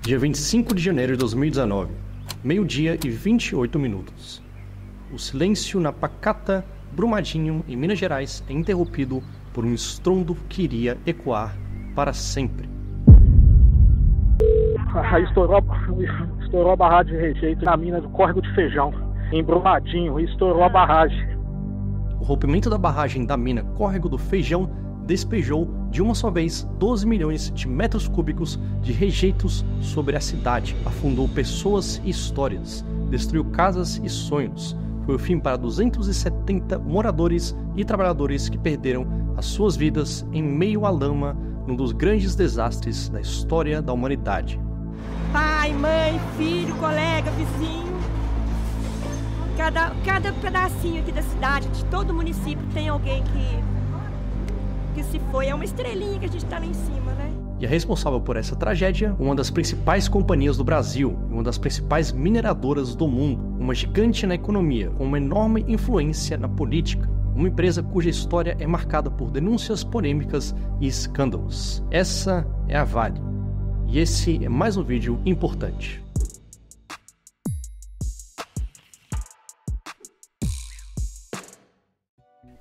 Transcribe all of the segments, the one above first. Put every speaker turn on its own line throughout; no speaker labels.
Dia 25 de janeiro de 2019, meio-dia e 28 minutos. O silêncio na pacata Brumadinho, em Minas Gerais, é interrompido por um estrondo que iria ecoar para sempre.
Estourou a barragem de rejeito na mina do Córrego de Feijão, em Brumadinho, e estourou a barragem.
O rompimento da barragem da mina Córrego do Feijão despejou de uma só vez 12 milhões de metros cúbicos de rejeitos sobre a cidade, afundou pessoas e histórias, destruiu casas e sonhos. Foi o fim para 270 moradores e trabalhadores que perderam as suas vidas em meio à lama num dos grandes desastres da história da humanidade.
Pai, mãe, filho, colega, vizinho. Cada pedacinho aqui da cidade, de todo o município, tem alguém que se foi. É uma estrelinha que a gente tá lá em cima, né?
E a responsável por essa tragédia, uma das principais companhias do Brasil, uma das principais mineradoras do mundo, uma gigante na economia, com uma enorme influência na política, uma empresa cuja história é marcada por denúncias polêmicas e escândalos. Essa é a Vale. E esse é mais um vídeo importante.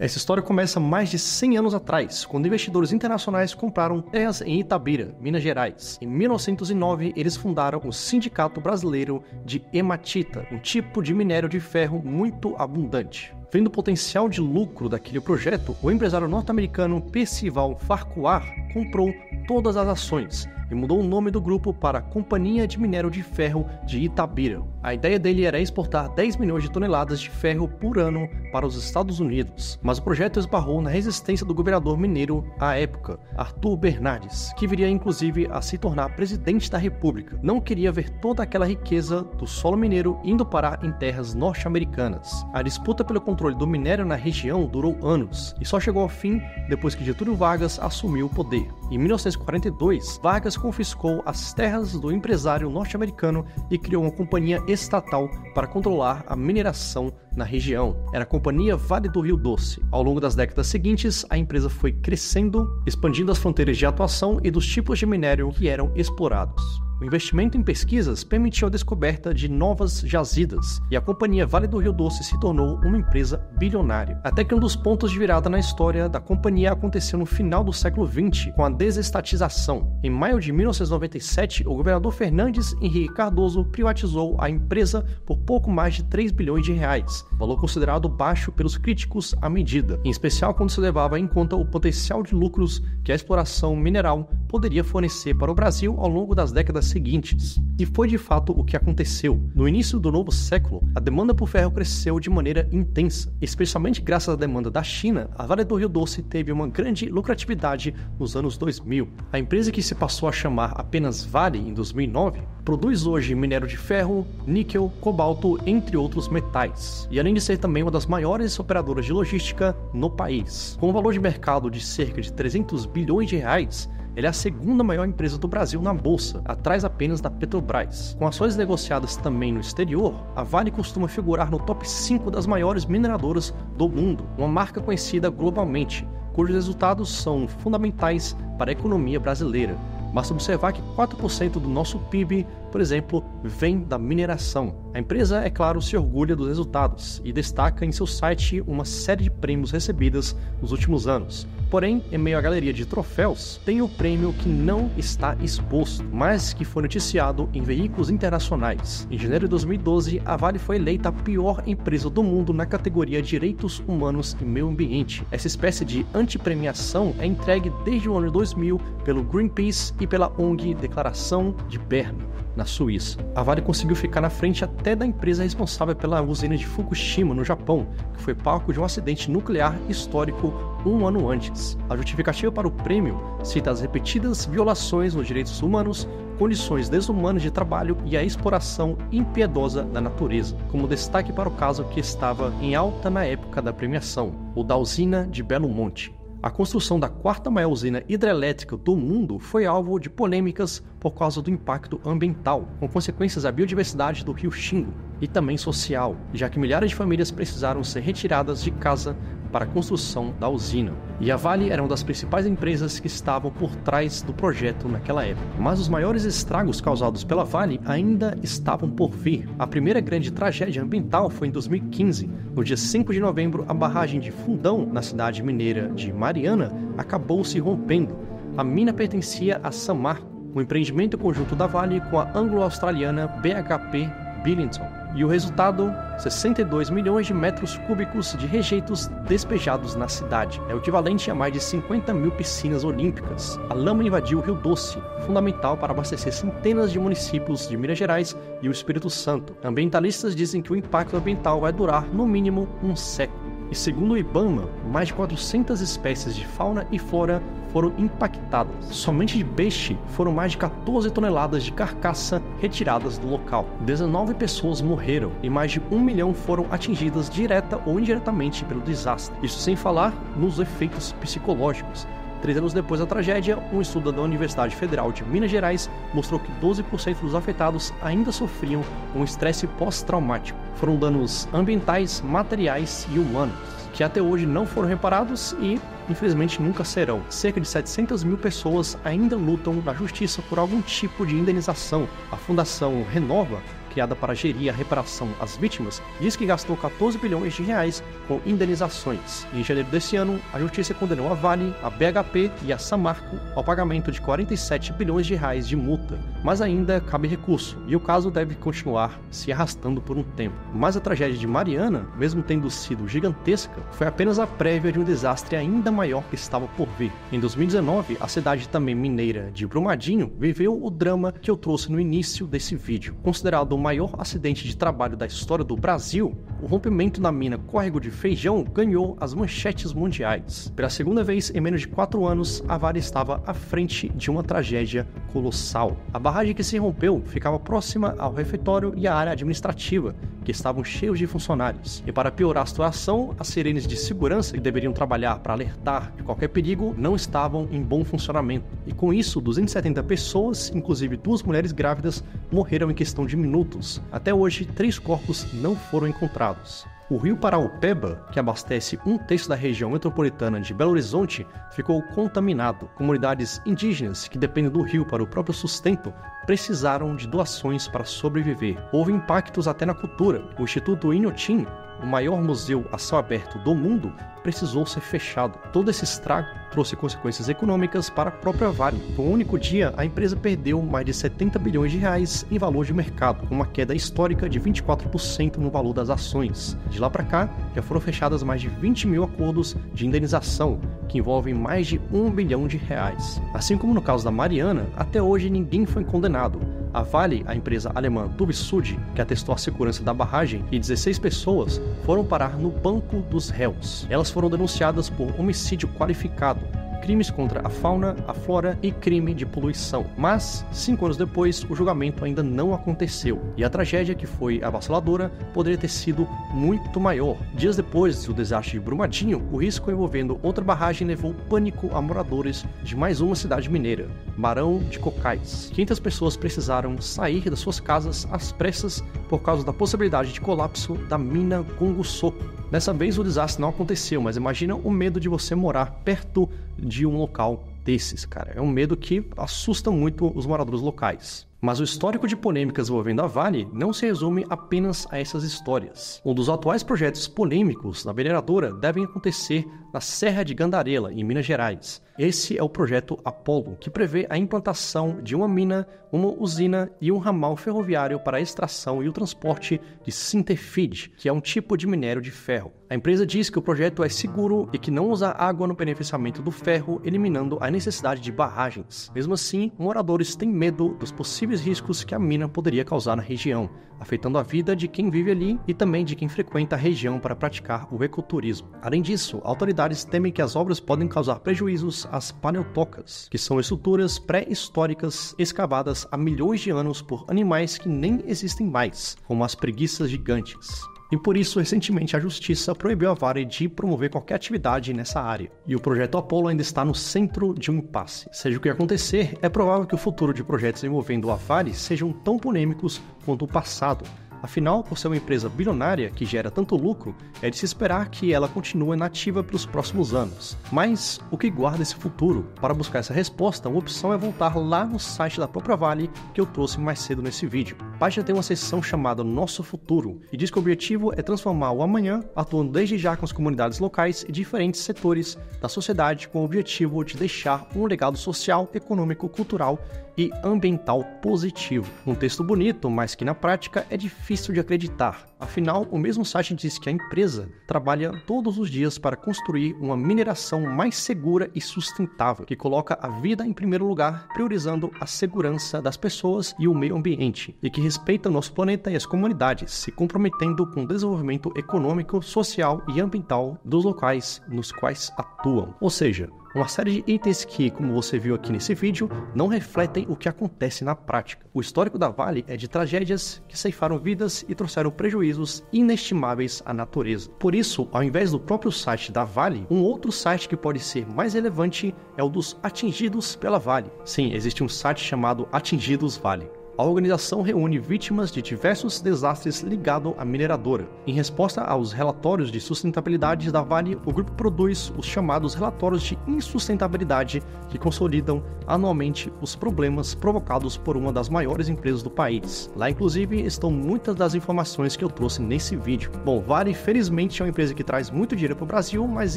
Essa história começa mais de 100 anos atrás, quando investidores internacionais compraram terras em Itabira, Minas Gerais. Em 1909, eles fundaram o Sindicato Brasileiro de Hematita, um tipo de minério de ferro muito abundante. Vendo o potencial de lucro daquele projeto, o empresário norte-americano Percival Farquhar comprou todas as ações e mudou o nome do grupo para Companhia de Minério de Ferro de Itabira. A ideia dele era exportar 10 milhões de toneladas de ferro por ano para os Estados Unidos, mas o projeto esbarrou na resistência do governador mineiro à época, Arthur Bernardes, que viria inclusive a se tornar presidente da República. Não queria ver toda aquela riqueza do solo mineiro indo parar em terras norte-americanas. A disputa pelo controle do minério na região durou anos e só chegou ao fim depois que Getúlio Vargas assumiu o poder. Em 1942, Vargas confiscou as terras do empresário norte-americano e criou uma companhia estatal para controlar a mineração na região. Era a Companhia Vale do Rio Doce. Ao longo das décadas seguintes, a empresa foi crescendo, expandindo as fronteiras de atuação e dos tipos de minério que eram explorados. O investimento em pesquisas permitiu a descoberta de novas jazidas, e a Companhia Vale do Rio Doce se tornou uma empresa bilionária. Até que um dos pontos de virada na história da companhia aconteceu no final do século XX, com a desestatização. Em maio de 1997, o governador Fernandes Henrique Cardoso privatizou a empresa por pouco mais de 3 bilhões de reais, valor considerado baixo pelos críticos à medida, em especial quando se levava em conta o potencial de lucros que a exploração mineral poderia fornecer para o Brasil ao longo das décadas seguintes. E foi de fato o que aconteceu. No início do novo século, a demanda por ferro cresceu de maneira intensa. Especialmente graças à demanda da China, a Vale do Rio Doce teve uma grande lucratividade nos anos 2000. A empresa, que se passou a chamar apenas Vale em 2009, produz hoje minério de ferro, níquel, cobalto, entre outros metais. E além de ser também uma das maiores operadoras de logística no país. Com um valor de mercado de cerca de 300 bilhões de reais, ela é a segunda maior empresa do Brasil na bolsa, atrás apenas da Petrobras. Com ações negociadas também no exterior, a Vale costuma figurar no top 5 das maiores mineradoras do mundo, uma marca conhecida globalmente, cujos resultados são fundamentais para a economia brasileira. Basta observar que 4% do nosso PIB, por exemplo, vem da mineração. A empresa, é claro, se orgulha dos resultados e destaca em seu site uma série de prêmios recebidos nos últimos anos. Porém, em meio à galeria de troféus, tem o prêmio que não está exposto, mas que foi noticiado em veículos internacionais. Em janeiro de 2012, a Vale foi eleita a pior empresa do mundo na categoria Direitos Humanos e Meio Ambiente. Essa espécie de antipremiação é entregue desde o ano 2000 pelo Greenpeace e pela ONG Declaração de Berna, na Suíça. A Vale conseguiu ficar na frente até da empresa responsável pela usina de Fukushima, no Japão, que foi palco de um acidente nuclear histórico um ano antes. A justificativa para o prêmio cita as repetidas violações nos direitos humanos, condições desumanas de trabalho e a exploração impiedosa da natureza, como destaque para o caso que estava em alta na época da premiação, o da usina de Belo Monte. A construção da quarta maior usina hidrelétrica do mundo foi alvo de polêmicas por causa do impacto ambiental, com consequências à biodiversidade do rio Xingu, e também social, já que milhares de famílias precisaram ser retiradas de casa para a construção da usina. E a Vale era uma das principais empresas que estavam por trás do projeto naquela época. Mas os maiores estragos causados pela Vale ainda estavam por vir. A primeira grande tragédia ambiental foi em 2015. No dia 5 de novembro, a barragem de Fundão, na cidade mineira de Mariana, acabou se rompendo. A mina pertencia a Samarco, um empreendimento conjunto da Vale com a anglo-australiana BHP Billiton. E o resultado, 62 milhões de metros cúbicos de rejeitos despejados na cidade. É o equivalente a mais de 50 mil piscinas olímpicas. A lama invadiu o Rio Doce, fundamental para abastecer centenas de municípios de Minas Gerais e o Espírito Santo. Ambientalistas dizem que o impacto ambiental vai durar, no mínimo, um século. E segundo o IBAMA, mais de 400 espécies de fauna e flora foram impactadas. Somente de peixe foram mais de 14 toneladas de carcaça retiradas do local. 19 pessoas morreram e mais de 1 milhão foram atingidas direta ou indiretamente pelo desastre. Isso sem falar nos efeitos psicológicos. 3 anos depois da tragédia, um estudo da Universidade Federal de Minas Gerais mostrou que 12% dos afetados ainda sofriam um estresse pós-traumático. Foram danos ambientais, materiais e humanos, que até hoje não foram reparados e, infelizmente, nunca serão. Cerca de 700 mil pessoas ainda lutam na justiça por algum tipo de indenização. A Fundação Renova, criada para gerir a reparação às vítimas, diz que gastou 14 bilhões de reais com indenizações. Em janeiro desse ano, a justiça condenou a Vale, a BHP e a Samarco ao pagamento de 47 bilhões de reais de multa. Mas ainda cabe recurso, e o caso deve continuar se arrastando por um tempo. Mas a tragédia de Mariana, mesmo tendo sido gigantesca, foi apenas a prévia de um desastre ainda maior que estava por vir. Em 2019, a cidade também mineira de Brumadinho viveu o drama que eu trouxe no início desse vídeo. Considerado o maior acidente de trabalho da história do Brasil, o rompimento da mina Córrego de Feijão ganhou as manchetes mundiais. Pela segunda vez em menos de 4 anos, a Vale estava à frente de uma tragédia colossal. A barragem que se rompeu ficava próxima ao refeitório e à área administrativa, que estavam cheios de funcionários. E para piorar a situação, as sirenes de segurança que deveriam trabalhar para alertar de qualquer perigo não estavam em bom funcionamento. E com isso, 270 pessoas, inclusive 2 mulheres grávidas, morreram em questão de minutos. Até hoje, 3 corpos não foram encontrados. O rio Paraopeba, que abastece 1/3 da região metropolitana de Belo Horizonte, ficou contaminado. Comunidades indígenas que dependem do rio para o próprio sustento precisaram de doações para sobreviver. Houve impactos até na cultura. O Instituto Inhotim, o maior museu a céu aberto do mundo, precisou ser fechado. Todo esse estrago trouxe consequências econômicas para a própria Vale. Por um único dia, a empresa perdeu mais de 70 bilhões de reais em valor de mercado, com uma queda histórica de 24% no valor das ações. De lá para cá, já foram fechadas mais de 20 mil acordos de indenização, que envolvem mais de 1 bilhão de reais. Assim como no caso da Mariana, até hoje ninguém foi condenado. A Vale, a empresa alemã Tubsud, que atestou a segurança da barragem, e 16 pessoas foram parar no banco dos réus. Elas foram denunciadas por homicídio qualificado, crimes contra a fauna, a flora e crime de poluição. Mas, 5 anos depois, o julgamento ainda não aconteceu. E a tragédia, que foi avassaladora, poderia ter sido muito maior. Dias depois do desastre de Brumadinho, o risco envolvendo outra barragem levou pânico a moradores de mais uma cidade mineira, Barão de Cocais. 500 pessoas precisaram sair das suas casas às pressas por causa da possibilidade de colapso da mina Gongo Soco. Dessa vez o desastre não aconteceu, mas imagina o medo de você morar perto de um local desses, cara. É um medo que assusta muito os moradores locais. Mas o histórico de polêmicas envolvendo a Vale não se resume apenas a essas histórias. Um dos atuais projetos polêmicos da mineradora deve acontecer na Serra de Gandarela, em Minas Gerais. Esse é o projeto Apollo, que prevê a implantação de uma mina, uma usina e um ramal ferroviário para a extração e o transporte de sinterfeed, que é um tipo de minério de ferro. A empresa diz que o projeto é seguro e que não usa água no beneficiamento do ferro, eliminando a necessidade de barragens. Mesmo assim, moradores têm medo dos possíveis riscos que a mina poderia causar na região, afetando a vida de quem vive ali e também de quem frequenta a região para praticar o ecoturismo. Além disso, autoridades temem que as obras podem causar prejuízos às paleotocas, que são estruturas pré-históricas escavadas há milhões de anos por animais que nem existem mais, como as preguiças gigantes. E por isso, recentemente, a Justiça proibiu a Vale de promover qualquer atividade nessa área. E o projeto Apollo ainda está no centro de um impasse. Seja o que acontecer, é provável que o futuro de projetos envolvendo a Vale sejam tão polêmicos quanto o passado. Afinal, por ser uma empresa bilionária que gera tanto lucro, é de se esperar que ela continue nativa pelos próximos anos. Mas o que guarda esse futuro? Para buscar essa resposta, uma opção é voltar lá no site da própria Vale que eu trouxe mais cedo nesse vídeo. A página tem uma seção chamada Nosso Futuro e diz que o objetivo é transformar o amanhã, atuando desde já com as comunidades locais e diferentes setores da sociedade com o objetivo de deixar um legado social, econômico, cultural e ambiental positivo. Um texto bonito, mas que na prática é difícil de acreditar. Afinal, o mesmo site diz que a empresa trabalha todos os dias para construir uma mineração mais segura e sustentável, que coloca a vida em primeiro lugar, priorizando a segurança das pessoas e o meio ambiente, e que respeita o nosso planeta e as comunidades, se comprometendo com o desenvolvimento econômico, social e ambiental dos locais nos quais atuam. Ou seja, uma série de itens que, como você viu aqui nesse vídeo, não refletem o que acontece na prática. O histórico da Vale é de tragédias que ceifaram vidas e trouxeram prejuízos inestimáveis à natureza. Por isso, ao invés do próprio site da Vale, um outro site que pode ser mais relevante é o dos atingidos pela Vale. Sim, existe um site chamado Atingidos Vale. A organização reúne vítimas de diversos desastres ligados à mineradora. Em resposta aos relatórios de sustentabilidade da Vale, o grupo produz os chamados relatórios de insustentabilidade que consolidam anualmente os problemas provocados por uma das maiores empresas do país. Lá, inclusive, estão muitas das informações que eu trouxe nesse vídeo. Bom, Vale, felizmente, é uma empresa que traz muito dinheiro para o Brasil, mas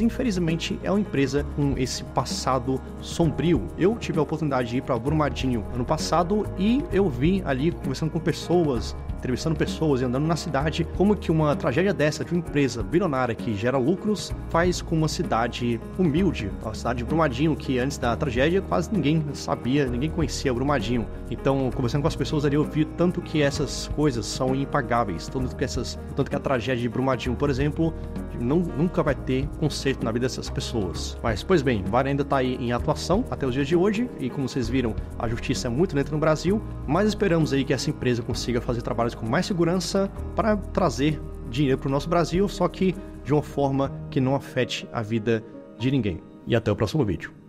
infelizmente é uma empresa com esse passado sombrio. Eu tive a oportunidade de ir para Brumadinho ano passado e eu vi ali conversando com pessoas, entrevistando pessoas e andando na cidade, como que uma tragédia dessa de uma empresa bilionária que gera lucros faz com uma cidade humilde, a cidade de Brumadinho, que antes da tragédia quase ninguém sabia, ninguém conhecia Brumadinho. Então, conversando com as pessoas ali, eu vi tanto que essas coisas são impagáveis, tanto que a tragédia de Brumadinho, por exemplo, nunca vai ter conserto na vida dessas pessoas. Mas, pois bem, Vale ainda está aí em atuação até os dias de hoje, e como vocês viram, a justiça é muito lenta no Brasil, mas esperamos aí que essa empresa consiga fazer trabalhos com mais segurança para trazer dinheiro para o nosso Brasil, só que de uma forma que não afete a vida de ninguém. E até o próximo vídeo.